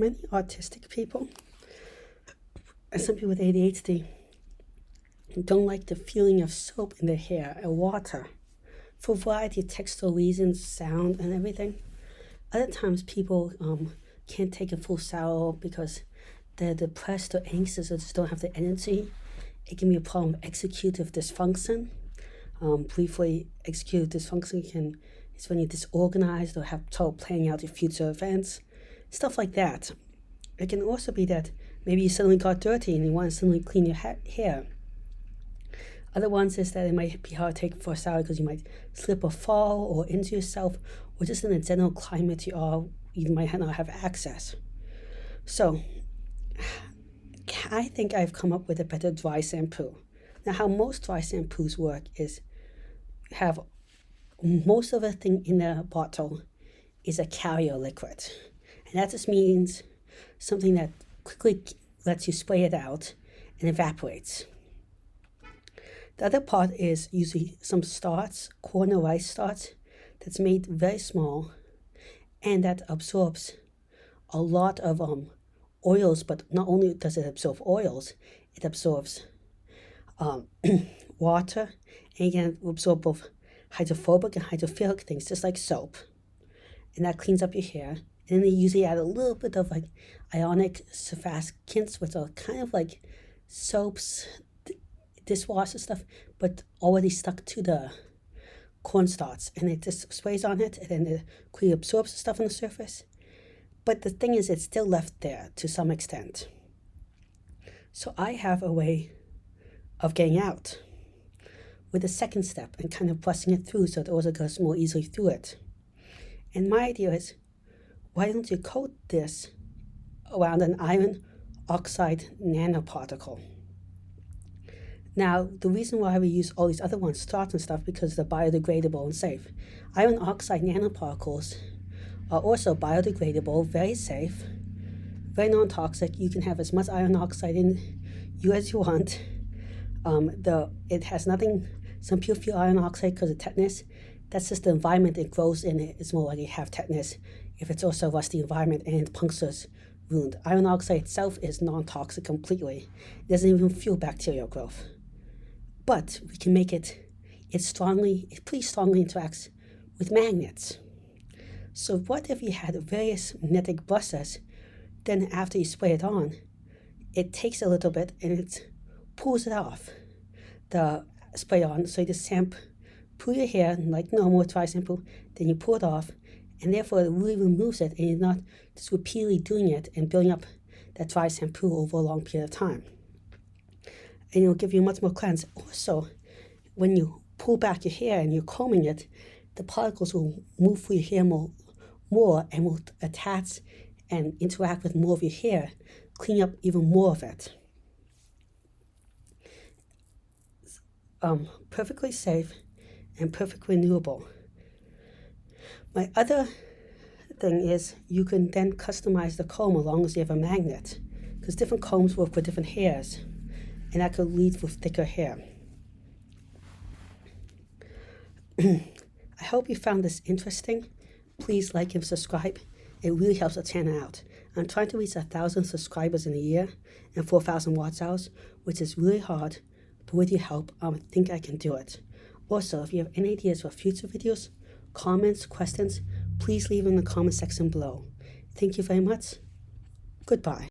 many autistic people and some people with ADHD don't like the feeling of soap in their hair and water for a variety of textual reasons, sound and everything. Other times people can't take a full shower because they're depressed or anxious or just don't have the energy. It can be a problem of executive dysfunction. Briefly, executive dysfunction is when you're disorganized or have trouble planning out your future events, stuff like that. It can also be that maybe you suddenly got dirty and you want to suddenly clean your hair. Other ones is that it might be hard to take for a shower because you might slip or fall or injure yourself, or just in the general climate you might not have access. So I think I've come up with a better dry shampoo. Now, how most dry shampoos work is you have most of the thing in the bottle is a carrier liquid. And that just means something that quickly lets you spray it out and evaporates. The other part is usually some starch, corn or rice starch, that's made very small and that absorbs a lot of oils, but not only does it absorb oils, it absorbs water, and it can absorb both hydrophobic and hydrophilic things, just like soap. And that cleans up your hair. And then they usually add a little bit of like ionic surfactants, which are kind of like soaps, dishwasher stuff, but already stuck to the cornstarch, and it just sprays on it, and then it quickly absorbs the stuff on the surface. But the thing is, it's still left there to some extent. So I have a way of getting out with a second step and kind of pressing it through so it also goes more easily through it. And my idea is, why don't you coat this around an iron oxide nanoparticle? Now, the reason why we use all these other ones, starch and stuff, because they're biodegradable and safe. Iron oxide nanoparticles are also biodegradable, very safe, very non-toxic. You can have as much iron oxide in you as you want. It has nothing, some people feel iron oxide because of tetanus. That's just the environment it grows in. It's more likely to have tetanus if it's also a rusty environment and punctures wound. Iron oxide itself is non-toxic completely. It doesn't even fuel bacterial growth. But we can make it pretty strongly interacts with magnets. So what if you had various magnetic brushes, then after you spray it on, it takes a little bit and it pulls it off, the spray on. So you just shampoo your hair like normal dry shampoo, then you pull it off, and therefore it really removes it, and you're not just repeatedly doing it and building up that dry shampoo over a long period of time. And it'll give you much more cleanse. Also, when you pull back your hair and you're combing it, the particles will move through your hair more and will attach and interact with more of your hair, cleaning up even more of it. Perfectly safe and perfectly renewable. My other thing is you can then customize the comb as long as you have a magnet, because different combs work for different hairs, and that could lead with thicker hair. I hope you found this interesting. Please like and subscribe. It really helps the channel out. I'm trying to reach 1,000 subscribers in a year and 4,000 watch hours, which is really hard, but with your help, I think I can do it. Also, if you have any ideas for future videos, comments, questions, please leave in the comment section below. Thank you very much. Goodbye.